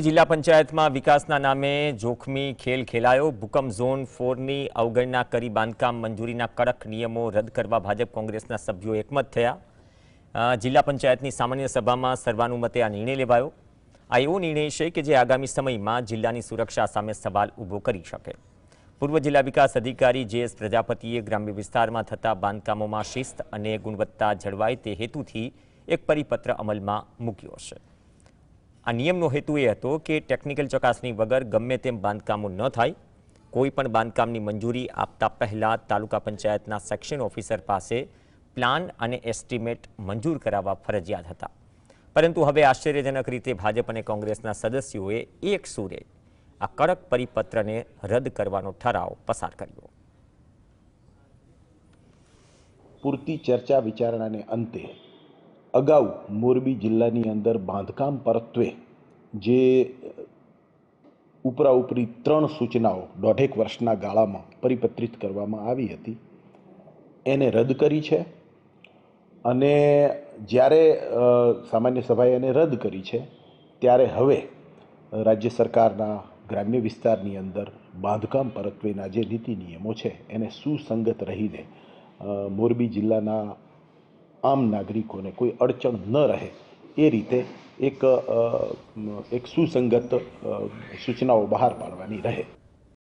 જિલ્લા પંચાયતમાં વિકાસના નામે જોખમી ખેલ ખેલાયો। ભૂકંપ ઝોન 4ની અવગણના કરી બાંધકામ મંજૂરીના કડક નિયમો રદ કરવા ભાજપ કોંગ્રેસના સભ્યો એકમત થયા। જિલ્લા પંચાયતની સામાન્ય સભામાં સર્વાનુમતે આ નિર્ણય લેવાયો। આ એવો નિર્ણય છે કે જે આગામી સમયમાં જિલ્લાની સુરક્ષા સામે સવાલ ઊભો કરી શકે। પૂર્વ જિલ્લા વિકાસ અધિકારી જે.એસ. પ્રજાપતિએ ગ્રામ્ય વિસ્તારમાં થતા બાંધકામોમાં શિસ્ત અને ગુણવત્તા જળવાય તે હેતુથી એક પરિપત્ર અમલમાં મૂક્યો છે। આ નિયમનો હેતુ એ હતો કે ટેકનિકલ ચકાસણી વગર ગમે તેમ બાંધકામો ન થાય। કોઈ પણ બાંધકામની મંજૂરી આપતા પહેલા તાલુકા પંચાયતના સેક્શન ઓફિસર પાસે પ્લાન અને એસ્ટિમેટ મંજૂર કરાવવા ફરજિયાત હતા। પરંતુ હવે આશ્ચર્યજનક રીતે ભાજપ અને કોંગ્રેસના સદસ્યોએ એક સૂરે આ કડક પરિપત્રને રદ કરવાનો ઠરાવ પસાર કર્યો। પૂરતી ચર્ચા વિચારણાને અંતે અગાઉ મોરબી જિલ્લાની અંદર બાંધકામ પરત્વે જે ઉપરાઉપરી 3 સૂચનાઓ 1.5 વર્ષના ગાળામાં પરિપત્રિત કરવામાં આવી હતી એને રદ કરી છે। અને જ્યારે સામાન્ય સભાએ એને રદ કરી છે ત્યારે હવે રાજ્ય સરકારના ગ્રામ્ય વિસ્તારની અંદર બાંધકામ પરત્વેના જે નીતિ નિયમો છે એને સુસંગત રહીને મોરબી જિલ્લાના આમ નાગરિકોને કોઈ અડચણ ન રહે એ રીતે એક સુસંગત સૂચનાઓ બહાર પાડવાની રહે।